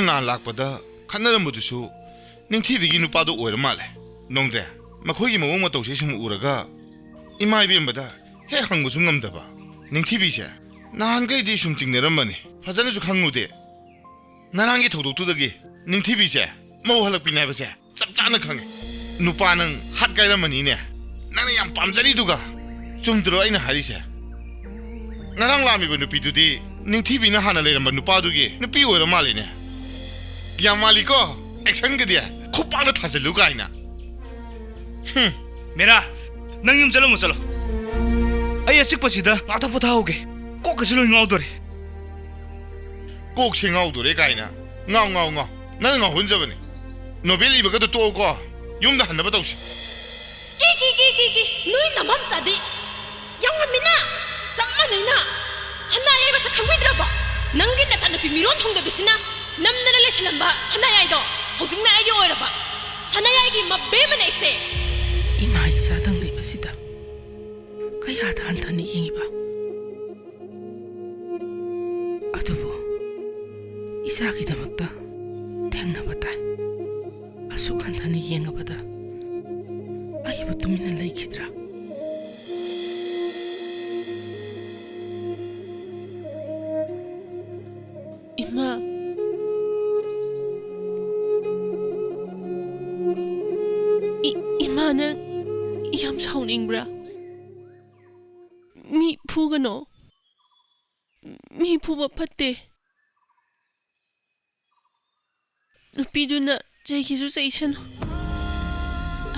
na lakpada khannarambudusu ningthibigi nupado oira male nongdre makhoigi mawong ma tawse sum uraga imai bembada he hangbusu ngamdaba ningthibi se nahan gai di sum chingneramani fajana su khangnude narangi thodokudagi ningthibi se mau halakpi nai base chapchana khange nupa nang hat gairamani ne nang yam pamjari duga chumdro aina harise narang lami bu nupi dudi ningthibi na hana leiramba nupa dugi nupi oira male ne yam maliko action gdia khupana thaselu gaina मेरा नंग यम चलो मुचलो आई असिक पछिदा आथा पथाओगे Coke सिलो ngaudore Coke से ngaudore गाइना ngau ngau ngau नंग ngau हुनजबने Nobel इबगा तो को yum दा हनबा तौस की नोइ नमम सादि यंग मिना सम्मानैना सनाय बस खंगबिद्रबा नंगी न सनपि मिरोन थोंग बिसिना नमनना लेसलंबा सनायदो हौजिंना आइदि ओइरबा सनायगी मब्बे बनेसे इमा इसादंग लेबसिदा कया थानथानि येंगिबा अदुबो इसागी दमक्ता थेंगनबा ताइ असुक हन्थानि येंगबदा आइबो तुमिना लैखिद्रा इमा इमाना yam sauningbra mi phugano mi phuba phatte nupiduna jaikisu station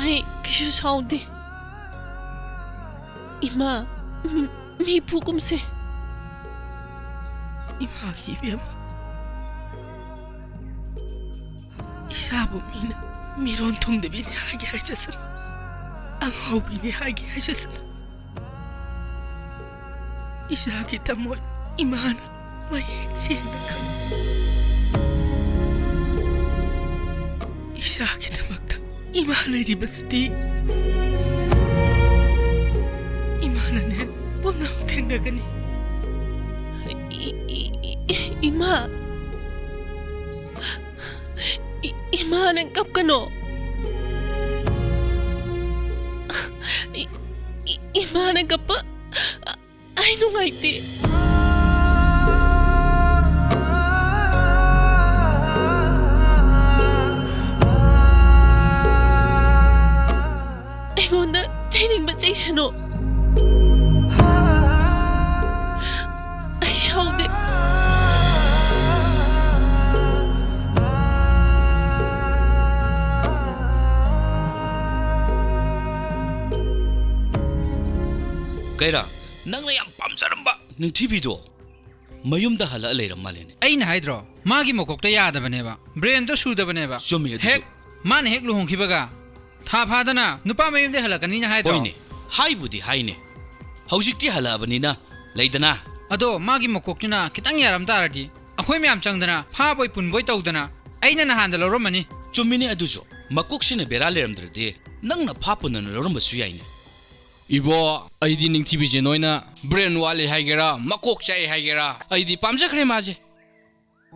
ai kishu saude ima mi phugumse ima ki biam isabu mina miron thungde bini hage hajasan angau bini hagi hajasan isa kita mo imana mayek siya kan isa kita magta imana di basti imana ne punang tindagani ima imana kapkano Imana kapa ay nungaiti Engonda training ba sano ay shaude Kaira, nang na yang pamjaramba Ninthibi do mayum da hala leiram malene aina haidro magi mokokta yada baneba brain to suda baneba hek man hek luhong khibaga tha phadana nupa mayum de hala kanina haidro oine hai budi haine haujikti hala banina leidana ado magi mokoktina kitang yaram taradi akhoi myam changdana pha boy pun boy tawdana aina na handa loromani chumini adujo makoksine bera leramdrade nangna pha punana loromba su yaine Ibo, aidi ningthibi je noina brain wale haigera makok chai haigera aidi pamjakre maje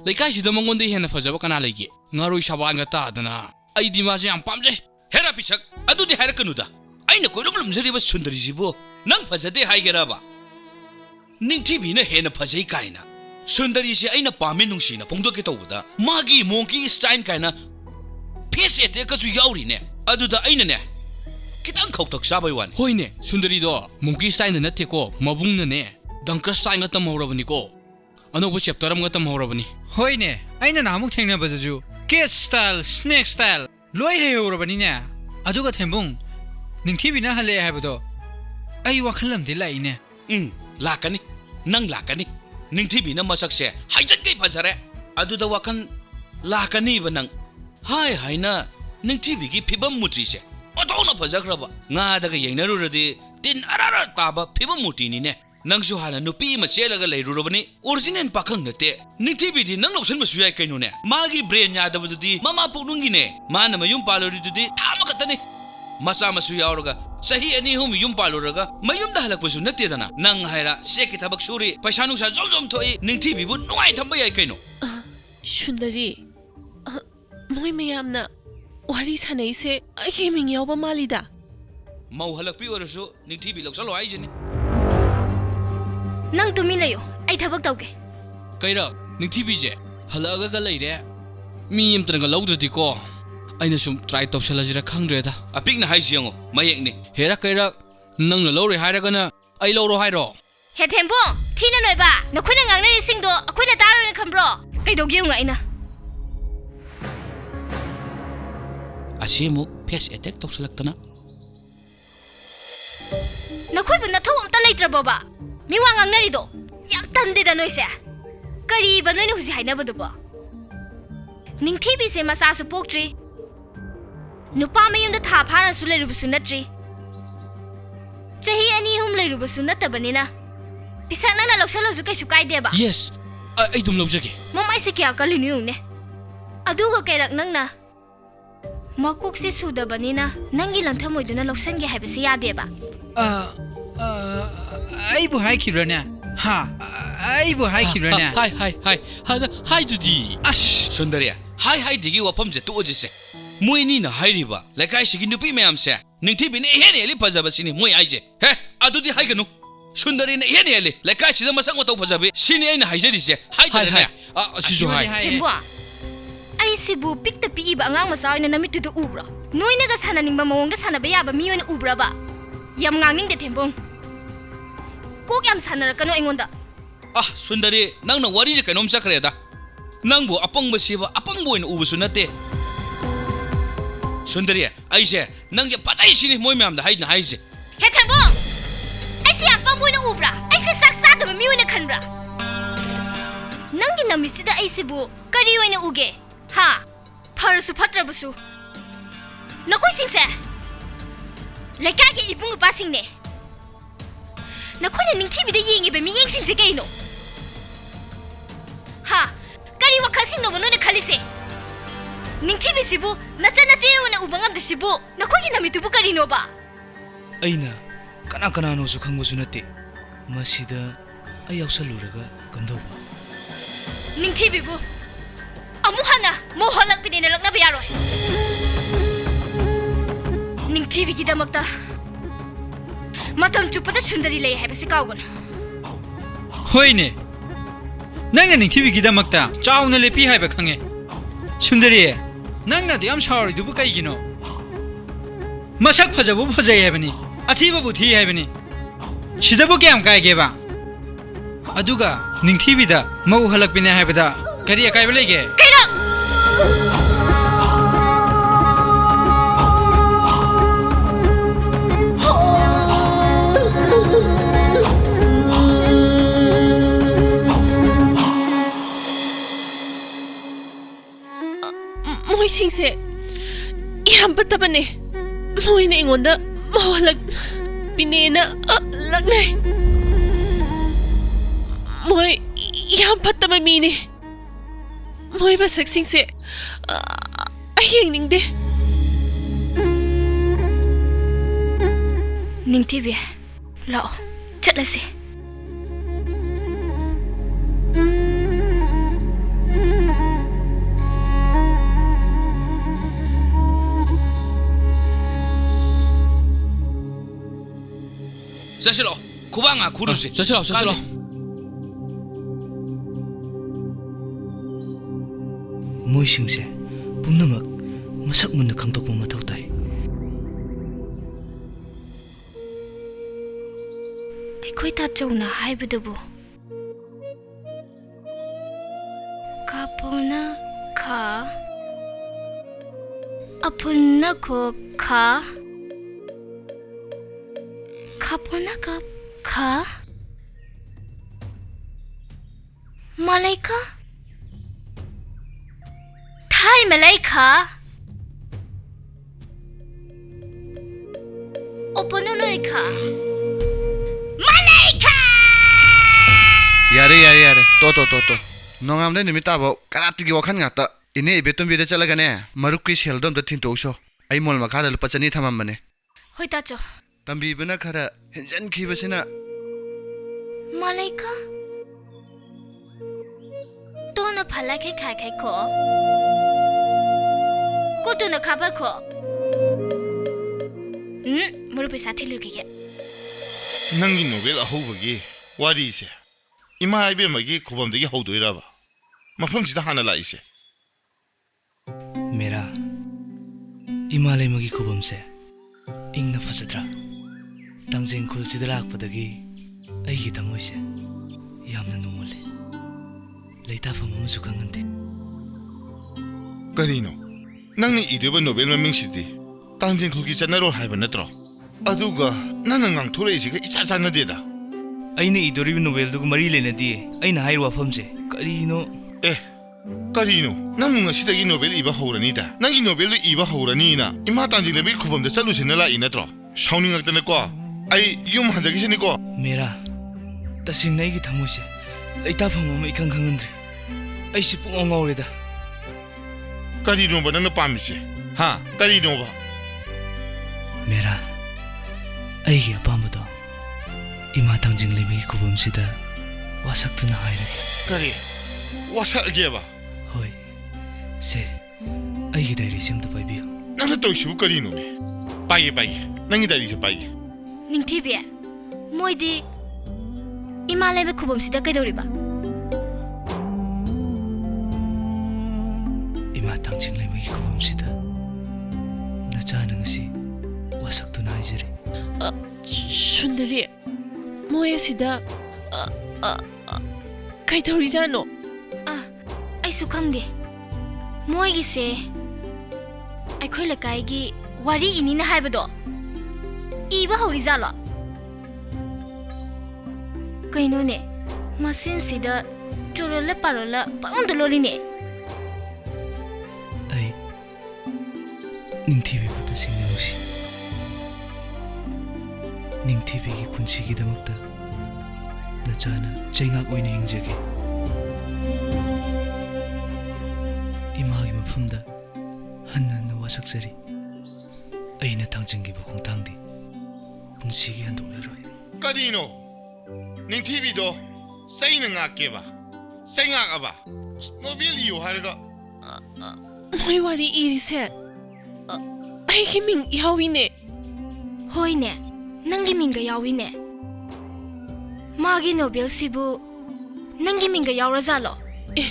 leikai sida mongonde hena fajaba kana leige ngaroi saban ga ta dana aidi maje am pamje hera pisak adudi hairakanuda aina koilum lumjari ba sundari jibo nang fajade haigera ba ningthibi na hena fajai kaina sundari se aina pame nungsi na pongdoke tawda magi monkey style kaina face ete ka ju yauri ne aduda aina ne kitang khautak sabai wan hoine sundari do monkey style na te ko mabung na ne dangka style na tam horabani ko anobu chapter am ga tam horabani hoine aina na amuk thengna bajaju cat style snake style loi he horabani ne aduga thembung ningthibi na hale haibado ai wakhalam de lai ne lakani nang lakani ningthibi na masak se haijat kai phajare aduda wakan lakani banang hai haina ningthibi gi phibam mutri se otona phajakraba nga daga yenaruradi tin arara taba phibam muti ni ne nangsu hana nupi ma selaga leirurabani original pakhang nate ningthibi di nang loksan ba suyai kainu ne magi brain ya dabududi mama puknungi ne mana mayum paloridi thama katani masa masu yauraga sahi ani hum yum paluraga mayum da halak pasu nate dana nang haira seki tabak suri paisa nungsa jom thoi ningthibi bu nuai thamba yai kainu Sundari Moi mayamna wari sanaise ai ming yawba malida. Mau halakpi orasu Ningthibi loksalo haijini. Nang tumi layo. Ai thabak tawge. Kaira Ningthibi je halaga ga leire. Mi amtana ga lawdradi ko. Aina sum try tawsalajira khangdreda. Apikna haijiango mayekni. Hera kaira nangna lawre hairagana ai lawro hairo. He tempo thina noiba. Nakhuna ngangna ni singdo akhuna taro na khambro. Kaidogi unga ina. Asimuk face attack tawsalaktana. Nakhoi bu nathau amta leitrabo ba. Miwa ngangna rido. Yam tande da noise. Kari ba noi ni huji haina ba do ba. Ningthibi se masa su poktri. Nupa mayum da tha phana su leiru su natri. Chahi ani hum leiru su natabanina. Pisana na loksalo su kai su kai de ba. Yes. Ai dum lawjage. Mamai se kya kalini ungne. Aduga kairak nangna. Makuk se sudabanina nangi lanthamoiduna loksange haibasi yade ba. Ai bu hai khirana. Ha. Ai bu hai khirana. Hi dudi. Ash Sundariya hai digi wapam je to je se. Moini na hairiba laikai sigi nupi mayam se. Ningthibi ne hene eli pajabasini moi aije. He adudi hai kanu. Sundari ne hene eli laikai sida masang otaw pajabe. Sini aina haijeri se. Hai. Sijo hai. Temboa. Ai sibu pikta pi ba ngang masaw na namitu do ubra. Noina ga sananing ba mawong ga sanaba yaba miyo na ubra ba. Yam ngangning de tembong. Kok yam sanara kanu ingonda. Sundari nang na wari je kanom sakreda. Nang bo apang basiba apang bo in ubusu nate. Sundari aise nang ya pachai sini moi myam da haina haije. He tembo. Ai si apang bo na ubra. Ai si saksa da miyo na khanbra. Nangi namisida ai sibu kari oina uge. Ha, parasu patra busu. Nakoi singse. Lekage ibung pasing ne. Nakoi na Ningthibi da yingi be miyeng singse kaino. Ha, kari wakasing no bono ne khalise. Ningthibi sibu nacha chero na ubangam de sibu. Nakoi ki namitubu kari no ba. Aina kana no su khangbu su nate. Masida ayawsaluraga kamdauba. Ningthibi bu Amuhana mohalak pinina lak na bayaroi. Ningthibi ki damakta matam chupada Sundari lay haibasi kawgon. Hoine. Nangna Ningthibi ki damakta chawna lepi haiba khange. Sundari nangna de am shawri dubu kai gino. Masak phajabu phajai haibani. Athiba bu thi haibani. Sidabu kyam kai geba. Aduga Ningthibi da mau halak pina haibada kari akai belege. Moi singse yam patabane. Moi na ingonda mawalag pinena lagnay. Moi yam patama mini. Moi basak singse ayeng ningde. Ningthibi lao chatlase. Sasilo kubanga kurusi. Sasilo. Moisingse pumnamak masak munna khangtokpa mathau tai. Aikoi ta chona haibudabu. Kapona kha apunna ko kha kapona ka kha malaika Thai malaika opononoika malaika Yare to nongam de nimita bo karati gi wakhan ngata ine betum bi de chalaga ne maruk ki seldom da thin to sho ai mol ma khada lupa chani thamam bane hoi ta cho tambi bana khara henjan khi basina malaika to na phala khai ko तुना खाबा खो मोर पैसा थिलु के नंगी Nobel अहोबगी वारी से इमा इबेमगी खोबमदगी हौदोइराबा मफमसिदा हाना लाइसे मेरा इमालय मगी खोबम से इंगना फसद्रा तंजें खुलसिदा लाकपदगी अइगी तमोइसे यामना नुमोले लेताफम अमसु खंगनते करीनो नंगनी इदेबा नोबेल ममिंगसिदी तंजें खुगी चनरो हाइबा नत्रो अदुगा नंना ngang इचा चानदेदा अइने इदोरिबि नोबेल दुगु मरी लेनदी अइना हाइर वाफमसे करीनो करीनो नंगु ngasiदगी नोबेल इबा हौरनीदा नंगी नोबेल इबा हौरनीना इमा तंजिंग लेबि खुबमदा चलुसिना लाई नत्रो साउनिंगतने को आई युम हंजगिसिनी को मेरा तसिंग नैगी थमुसे लेताफम अम इखंग खंगंद्रे अइसे पुंग ngawreda करीनो बनन पामिसे हां करीनो बा मेरा अइगी अपामदो इमा तंजिंग लेबि खुबमसिदा वासक्तुना हाइरगे करी वासगेबा होय से अइगी डायरी सिंगदा पाइबियो नंना तोइसु करीनो ने पाइगे नंगी डायरी से पाइगे निंगथिबे मोइदी इमालय में खुबमसिदा कैदोरिबा इमा तंजिंग लेबि खुबमसिदा नचाना ngasi wasaktu naijeri सुंदरी मोय सिदा कैथौरी जानो आइसु खंगदे मोयगी से अखोय लकायगी वारी इनिना हाइबदो इबा हौरी जालो कैनोने मसिन सिदा चोरला Parola पाउंद लोलिने ai ningthibi pata singna nusi ningthibi gi punsi gi damakta nachana chaingak oina hingjage imagi mafumda hanna na wasaksari aina thangjingi bu khongtangdi punsi gi handolleroi करीनो निंथिबी दो सैना ngakeba saingak aba नोबेल इयो हारगा मोय वारी इरिसे आइगी मिंग याविने होइने नंगी मिंगा याविने मागी Nobel सिबु नंगी मिंगा यावरा जालो ए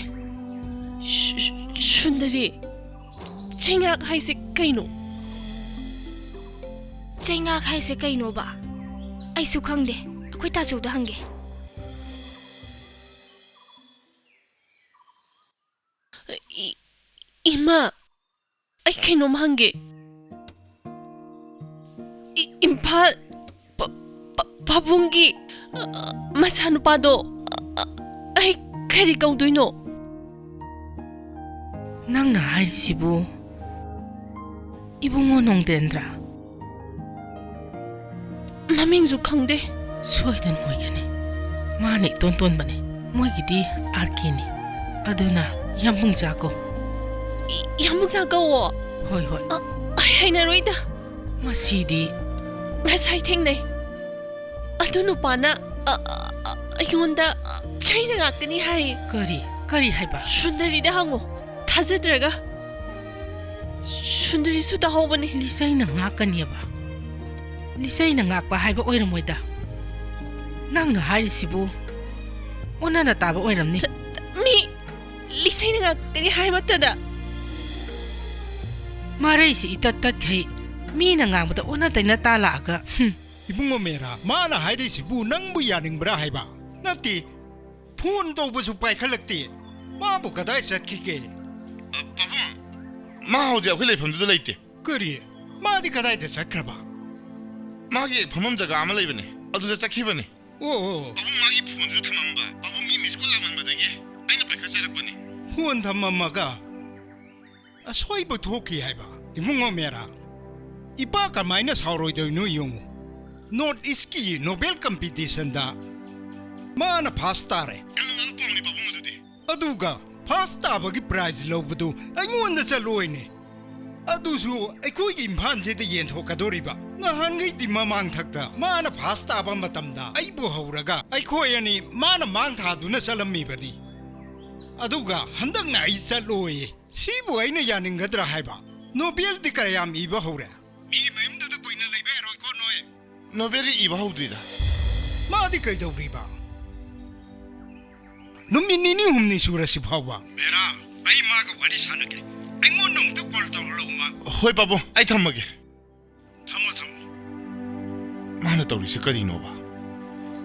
सुंदरी चिंगा हाइसे canoe चैंगा हाइसे canoe बा आइसु खंगदे अखोय ताचौदा हंगे इमा आई कैनो हंगे इम्फाल पाबुंगी मसानुपादो आई करी कौदोइनो नंगना हाइसिबु इबुंगो नोंदेंद्रा ममिंगजु खंगदे सोइदन होइगने माने टोन बने मोइगिदी आर्किनी अदुना यामुंग जाको वो होय आई हाइना रोइदा मसीदी ngасai thengnai adunu pana ayonda chaina ngakani hai kari haiba sundari da hango thajadraga sundari su ta hobani lisai na ngakani ba lisai na ngakba haiba oiramoida nang na hai sibu ona na taba oiramni mi lisai na ngakani hai matada marai si itat khai Meena ngang ona taina ta la ga ibungo mera mana haide sibu nang bu yaning bra haiba nati phone to bu su pai khalakti ma bu kadai sat khike ma hoje akhile pham du leite kari ma di kadai de sakraba ma gi phamam jaga ama leibane adu ja chakhibane o abu ma gi phone ju thamamba abu gi miss call laman badage aina pakha charakbane phone thamma ga asoi bu thoki haiba ibungo mera ipa kamaina sauroi do no yong not iski nobel competition da mana fastare kanana pawni babung adudi aduga fasta bagi prize lobdu aingonda chaloine adusu aikoi imhan se de yen thokadoriba na hangai di mamang thakta mana fasta ba matamda aibu hauraga aikoi ani mana mang tha duna chalammi bani aduga handak na ai chaloye sibu aina yaningadra haiba Nobel di kayam iba hore. Mi memdu da koina leibe roi ko noe. Nobel iba hawdrida. Ma di kay daw riba. Numi nini humni sura si bhawa. Mera, ay ma ka wari sanake. Ay ngonong to kol to lo ma. Hoi pabong, ay thamage. Thamo. Mana tawri se karino ba?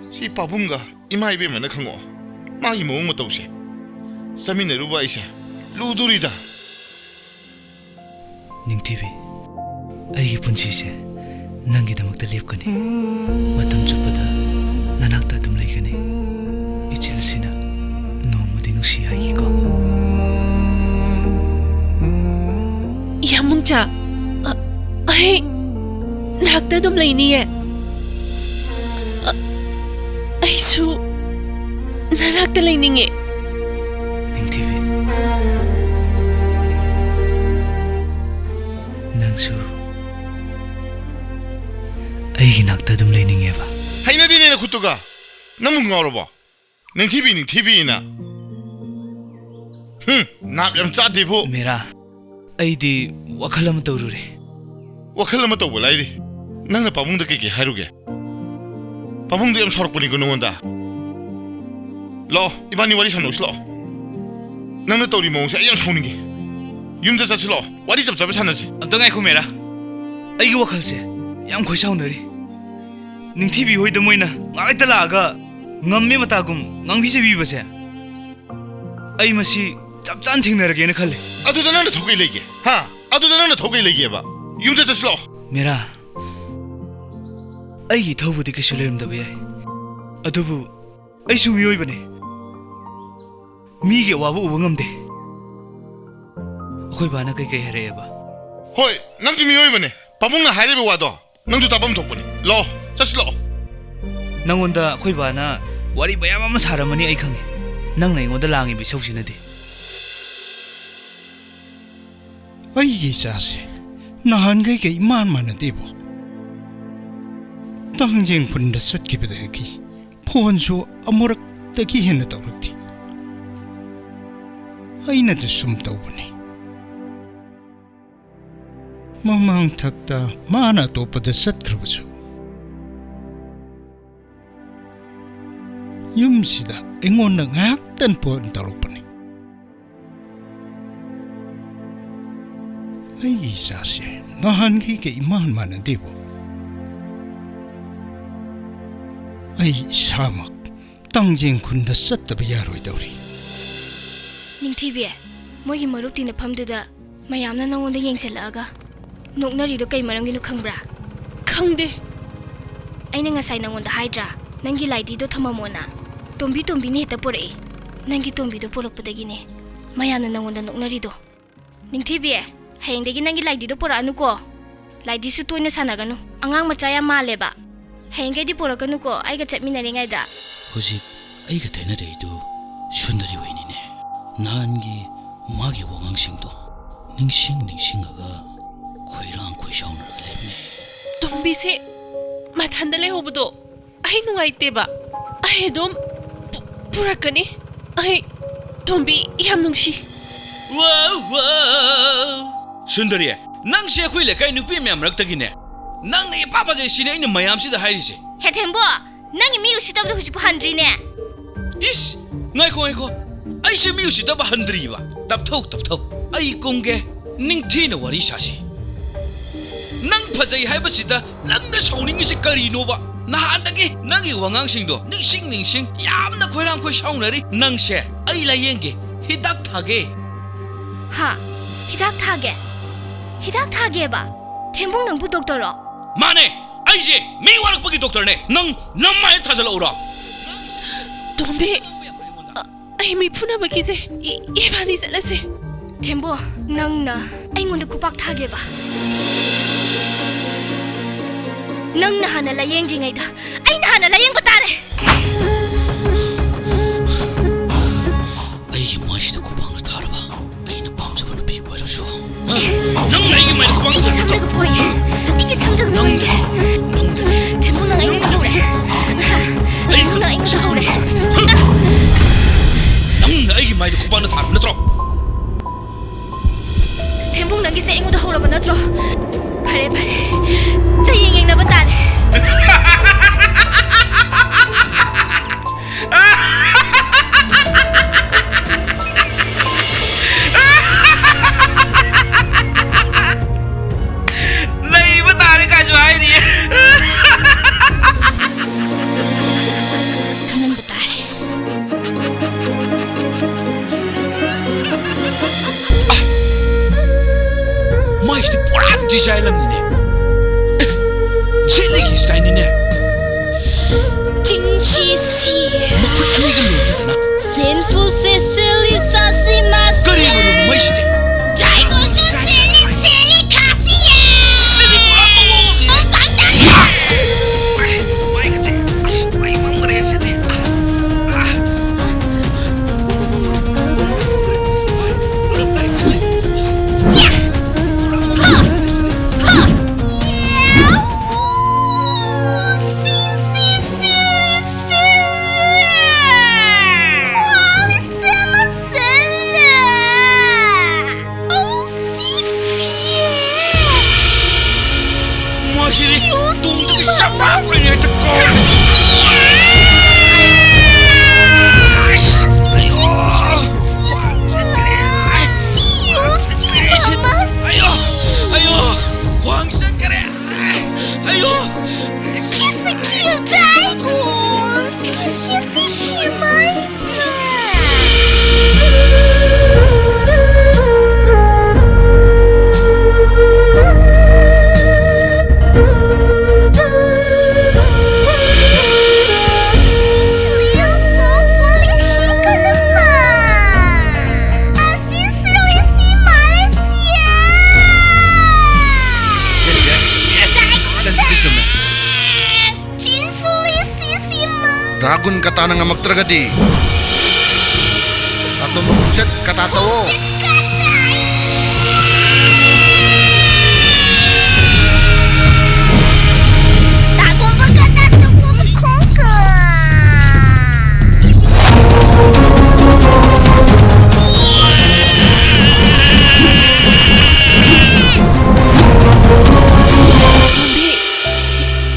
Si pabunga ima ibe mana khango. Ma gi mo tawse. Samine ruba ise. Ludurida. Ningthibi, aigi punsi se nangi damak ta lepkani. Matam chupata nanakta dum leikani. Ichil sina nomadi nusi aigi ko. Yamungcha, ay nakta dum leiniye. Ay su nanakta leininge. Ningthibi, nangsu aigi nakta dum leininge ba. Haina dine na kutuga. Namu ngaro ba. Ningthibi na. Nap yam cha de bo. Mera, aidi wakalam tawrure. Wakhala ma tawba laidi. Nangna pabung da ke haruge. Pabung du yam sorok puni ko nonda. Lo, ibani wari sanu slo. Nangna tawri mo sa yam sawningi. Yum da sa slo. Wari jab jab sanasi. Amta ngai khumera. Aigi wakal se yam khoisaunari. Ningthibi hoida moina ngai ta laga ngamme matagum ngangbi se bi base. Ai masi chap chan thingnarage na khalle. Adu da nangna thogai lege. Ha, adu da nangna thogai lege ba. Yum da sa slo. Mera aigi thobudi ke sulerim da bya. Adubu ai su miyoi bane. Mi ge wabu ubangam de. Khoi bana kai kai hare ba. Hoi, nang jumi oi bane. Pabung na haire be wado. Nang du tabam thokpani. Lo, saslo. Nangonda khoi bana wari bayam ama saramani ai khange. Nang na ingoda langi bi sausina de. Ay gisase. Nahan kay kay iman man na tibo. Tangjeng punda sat kibida ki. Phone so amurak taki hen na tawrakti. Ay na de sum tawbani. Mamang takta mana to pada sat krabsu. Yum sida ingon na ngak tan po tawrakpani. Ay gisase. Nahan kay kay iman man na tibo. Ay samak tangjeng kunda sattaba yaroi dawri. Ningthibi, moigi marup tina phamduda mayamna nangonda yengselaga noknari do kai maranginu khangbra? Khangde. Aina ngasai nangonda haidra nangi laidi do thamamona. Tombi ni heta porai. Nangi tombi do porakpadagi ne. Mayamna nangonda noknari do. Ningthibi, hayengdagi nangi laidi do poranu ko. Laidi su toina sanaganu. Angang macha ya maleba. Hayengay di porakanu ko ay gatchat minaringay da. Hujik aiga taina reidu sundari wainine. Nangi magi wangang singdo. Ningsing aga khoirang khoishauna lebne. Tombi se mathanda le hobudo ai nuaite ba. Ai dom purakani. Ai Tombi yam nungshi. Wow. Sundari, nang se khoi le kai nupi myam raktagine. Nang ne papa je sine ine mayam si da hairi se. He thembo, nangi mi usitabda hujipu handri ne. Is, ngai ko. Ai se mi usitaba handri ba. Tap thau. Ai kongge ningthi na wari sasi. Nang phajai haiba sida langda sauning se kari no ba. Na handagi nangi wangang singdo. Ningsing yamna khoirang khoi saunari nang se ai la yenge hidak thage. Ha, hidak thage ba. Thembong nang bu doctor ro. Mane, ai je mi warak pagi doctor ne. Nang namai thajala ura. Tombi ai mi phuna bakize ibani salase. Thembo nang na ai ngonda kupak thage ba. Nang na hana la yeng jingai da. Ai na hana la yeng batare. Ai mashi da kupang la tharaba. Ai na pam sabana pi boira so. Nang na ai mai kupang Iki samda ko boy. Iki samda ko boy. Thembo nang ai ko hore. Ai ko nang ai ko hore. Nang na ai mai da kupang la tharaba na tro. Thembong nang gi se ingo da hore ba 디자인 람니네 젤리기 스타일이네 징치시 마쿠 아니가 로이잖아 센푸세 셀리사시 마시 그리고는 뭐이시대 자이고도 셀리 카시예 셀리 뭐라고 방당이 마이 같아 마이 멍거리 했지 Ragun kata nang amak tergadi. Tato mukset kata tawo.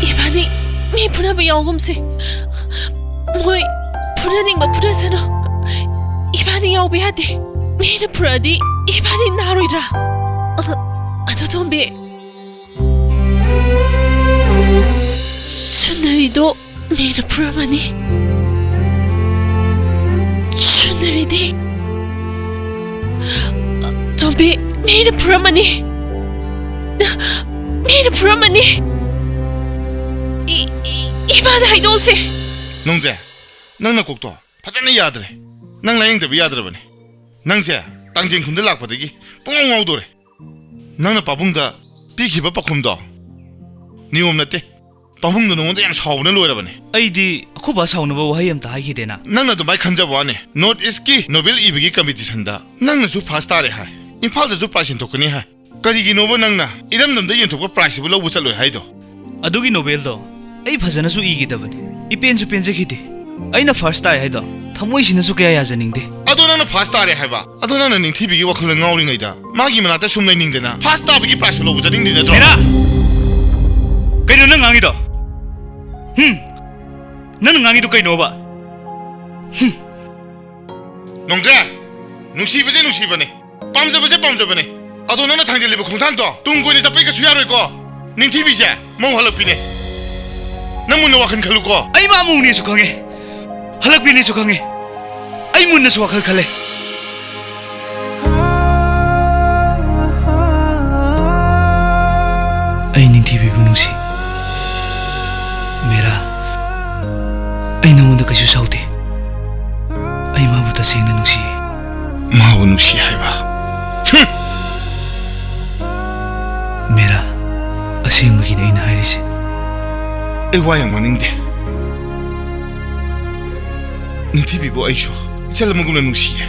Ibani, mi pura bayong sih. Moi puraning ma purasano ibani yaw bihati mera puradi ibani naroidra ado tombe sunari do mera puramani sunari di tombe mera puramani ibada haidose 농대 낭나 꼭도 파전이 야드래 낭나 잉드비 야드러버니 낭세 땅진 군들 락바득이 뽕옹오도래 낭나 빠붕다 비키바 빠콤도 니 옴나때 빠붕도 농원데 양 사오는 로이라버니 아이디 아코바 사오는바 와이엄다 하이기데나 낭나도 마이 칸자보아네 노트 이스키 노벨 이비기 커미티선다 낭나수 파스타레 하이 임팔다수 프라이신 토크니 하이 까리기 노버 낭나 이름놈도 연톡과 프라이스부 로부 살로이 하이도 아두기 노벨도 아이 파자나수 이기다버니 이펜수 펜제기데 아이나 퍼스트 타이 하이도 타모이시나수 그야 야자닝데 아도 나는 파스타레 하이바 아도 나는 닝티비기 와클랑 나오링이다 마기 만나다 숨내 닝데나 파스타비기 프라이스부 로부 자닝데 도 에라 그이노 능 앙이도 너는 앙이도 그이노바 농그래 누시버제 누시버네 빰자버제 빰자버네 아도 나는 당질리버 공탄도 뚱고니 잡히가 수야로 있고 닝티비제 몽할럽비네 나문나 와칸 칼루고 아이 마무니에서 강해 할락비네서 강해 아이 문나서 와칼 칼레 아이 닝티비 부누시 메라 아이 너무나 가슈 사우데 아이 마부다 생나 누시 마부 누시 하이바 메라 아생무기네 이나 하이리세 에와양 망인데 닝티비보 아이쇼 이찰마구나 누시에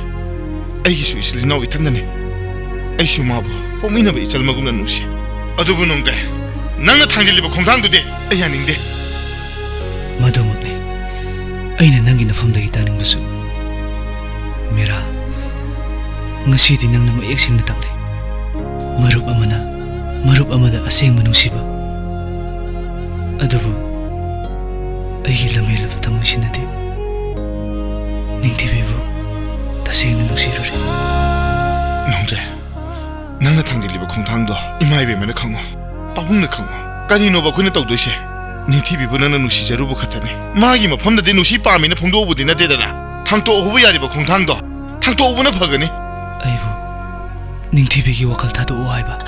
아이기수 이슬리 나오이 탄다네 아이쇼 마부 뽀미나베 이찰마구나 누시 아두부 농데 낭나 탕질리보 공상도데 아야닝데 마더못네 아이나 낭기 나폼다기 따는 것수 메라 ngasi디 낭나 마 액생나 딱래 마룹 아마다 아생마 누시바 아두부 아이기 람헬라바 타무시나데 닝티비부 다생나 누시로레 농데 낭나 탕질리보 공상도 이마이베메나 강고 빠붕나 강고 까리노바 그네 떡도시 닝티비부 나나 누시자루부 카타네 마기 마폼다데 누시 빠미나 퐁도오부디나 데다나 탕또 오부 야리보 공상도 탕또 오부나 파거네 아이부 닝티비기 와칼 타도 오아이바